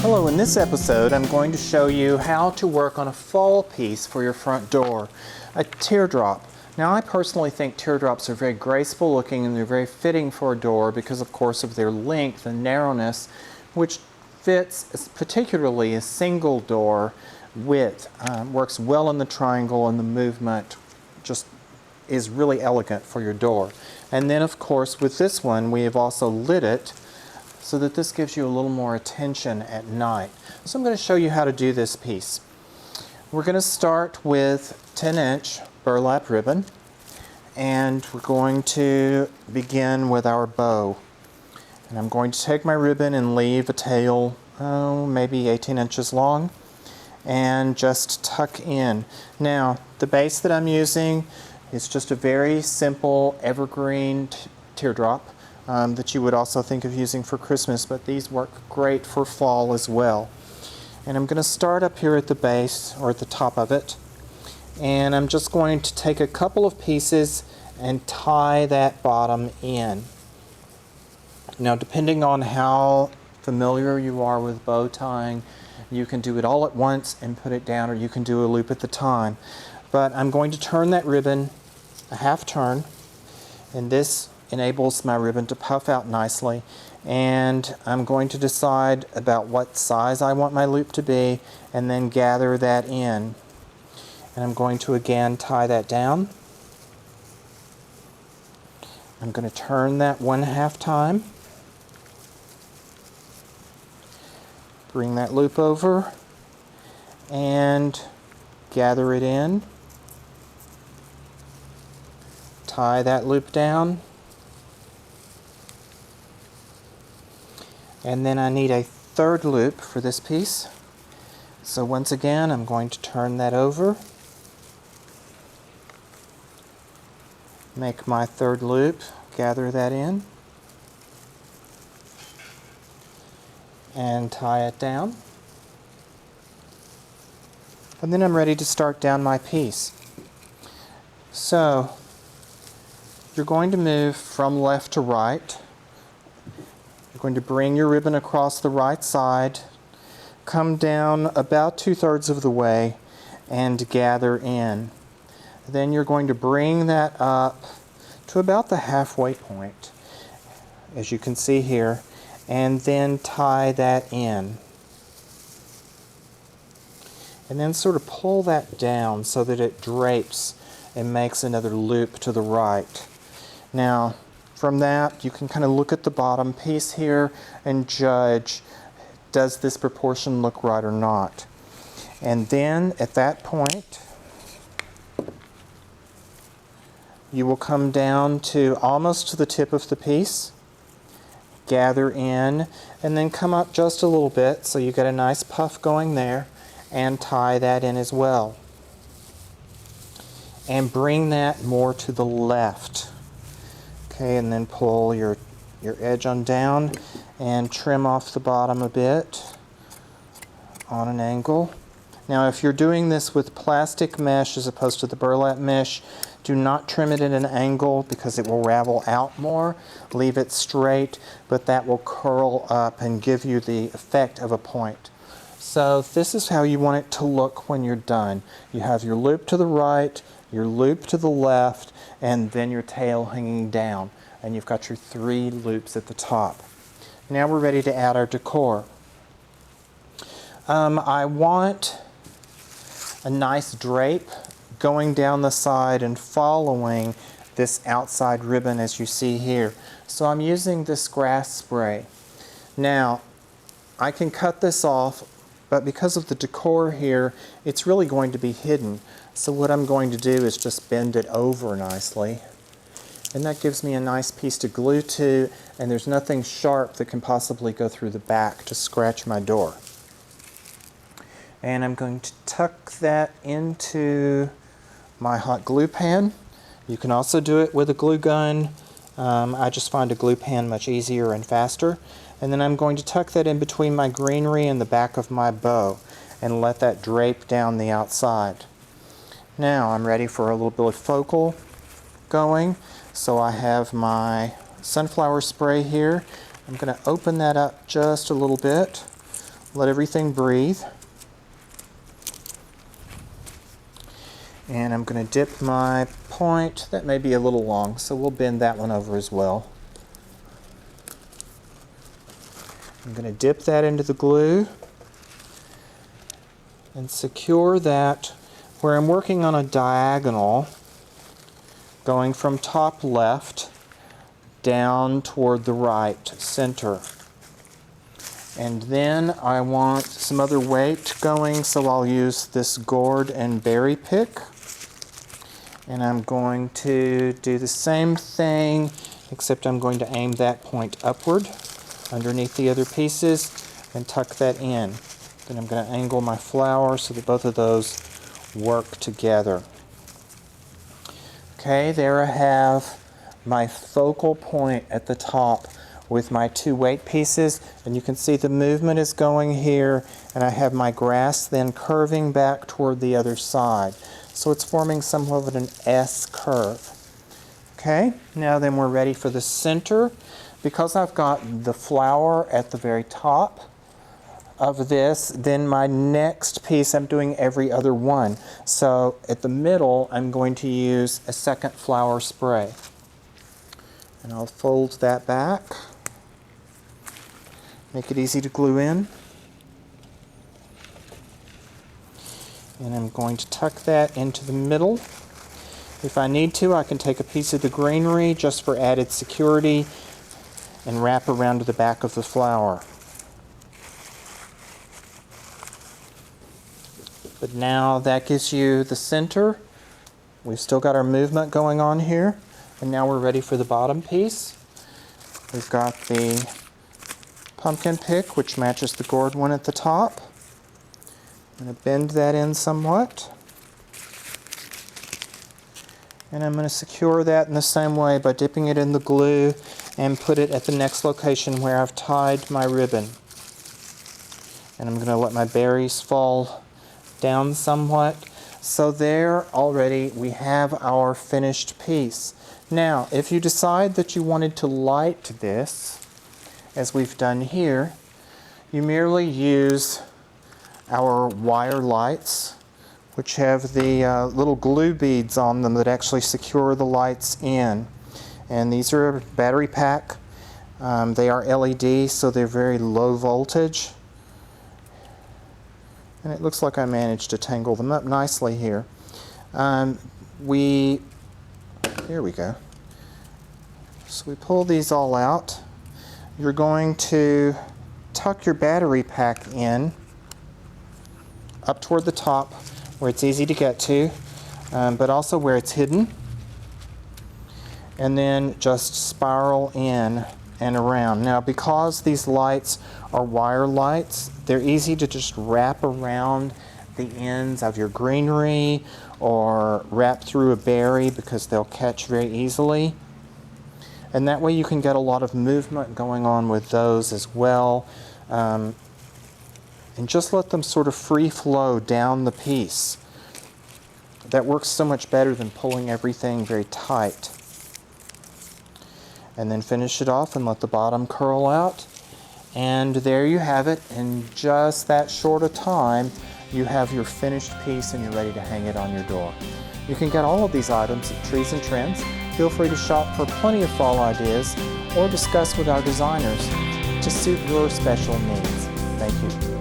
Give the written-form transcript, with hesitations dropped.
Hello, in this episode I'm going to show you how to work on a fall piece for your front door, a teardrop. Now I personally think teardrops are very graceful looking and they're very fitting for a door because of course of their length and narrowness, which fits particularly a single door width. Works well in the triangle and the movement just is really elegant for your door. And then of course with this one we have also lit it so that this gives you a little more attention at night. So I'm going to show you how to do this piece. We're going to start with 10-inch burlap ribbon, and we're going to begin with our bow. And I'm going to take my ribbon and leave a tail, maybe 18 inches long, and just tuck in. Now, the base that I'm using is just a very simple evergreen teardrop. That you would also think of using for Christmas, but these work great for fall as well. And I'm going to start up here at the base, or at the top of it, and I'm just going to take a couple of pieces and tie that bottom in. Now, depending on how familiar you are with bow tying, you can do it all at once and put it down, or you can do a loop at the time. But I'm going to turn that ribbon a half turn, and this enables my ribbon to puff out nicely, and I'm going to decide about what size I want my loop to be and then gather that in. And I'm going to again tie that down. I'm going to turn that 1/2 time, bring that loop over and gather it in, tie that loop down. And then I need a third loop for this piece. So once again, I'm going to turn that over, make my third loop, gather that in, and tie it down. And then I'm ready to start down my piece. So you're going to move from left to right. You're going to bring your ribbon across the right side, come down about 2/3 of the way, and gather in. Then you're going to bring that up to about the halfway point, as you can see here, and then tie that in. And then sort of pull that down so that it drapes and makes another loop to the right. Now, from that, you can kind of look at the bottom piece here and judge, does this proportion look right or not? And then at that point, you will come down to almost to the tip of the piece, gather in, and then come up just a little bit so you get a nice puff going there, and tie that in as well. And bring that more to the left. Okay, and then pull your edge on down and trim off the bottom a bit on an angle. Now if you're doing this with plastic mesh as opposed to the burlap mesh, do not trim it at an angle because it will ravel out more. Leave it straight, but that will curl up and give you the effect of a point. So this is how you want it to look when you're done. You have your loop to the right, your loop to the left, and then your tail hanging down. And you've got your 3 loops at the top. Now we're ready to add our decor. I want a nice drape going down the side and following this outside ribbon as you see here. So I'm using this grass spray. Now, I can cut this off, but because of the decor here, it's really going to be hidden. So what I'm going to do is just bend it over nicely. And that gives me a nice piece to glue to, and there's nothing sharp that can possibly go through the back to scratch my door. And I'm going to tuck that into my hot glue pan. You can also do it with a glue gun. I just find a glue pan much easier and faster. And then I'm going to tuck that in between my greenery and the back of my bow and let that drape down the outside. Now I'm ready for a little bit of focal going. So I have my sunflower spray here. I'm going to open that up just a little bit, Let everything breathe. And I'm going to dip my point. That may be a little long, so we'll bend that one over as well. I'm going to dip that into the glue and secure that where I'm working on a diagonal going from top left down toward the right center. And then I want some other weight going, so I'll use this gourd and berry pick. And I'm going to do the same thing, except I'm going to aim that point upward underneath the other pieces and tuck that in. Then I'm going to angle my flower so that both of those work together. Okay, there I have my focal point at the top with my two weight pieces, and you can see the movement is going here, and I have my grass then curving back toward the other side. So it's forming somewhat of an S curve. Okay, now then we're ready for the center. Because I've got the flower at the very top of this, then my next piece I'm doing every other one. So at the middle I'm going to use a second flower spray. And I'll fold that back. Make it easy to glue in. And I'm going to tuck that into the middle. If I need to, I can take a piece of the greenery just for added security and wrap around to the back of the flower. But now that gives you the center. We've still got our movement going on here. And now we're ready for the bottom piece. We've got the pumpkin pick, which matches the gourd one at the top. I'm going to bend that in somewhat. And I'm going to secure that in the same way by dipping it in the glue and put it at the next location where I've tied my ribbon. And I'm going to let my berries fall down somewhat. So there already we have our finished piece. Now, if you decide that you wanted to light this, as we've done here, you merely use our wire lights, which have the little glue beads on them that actually secure the lights in. And these are battery pack. They are LED, so they're very low voltage. And it looks like I managed to tangle them up nicely here. Here we go. So we pull these all out. You're going to tuck your battery pack in up toward the top where it's easy to get to, but also where it's hidden. And then just spiral in and around. Now, because these lights are wire lights, they're easy to just wrap around the ends of your greenery or wrap through a berry because they'll catch very easily. And that way you can get a lot of movement going on with those as well. And just let them sort of free flow down the piece. That works so much better than pulling everything very tight. And then finish it off and let the bottom curl out. And there you have it. In just that short a time, you have your finished piece and you're ready to hang it on your door. You can get all of these items at Trees and Trends. Feel free to shop for plenty of fall ideas or discuss with our designers to suit your special needs. Thank you.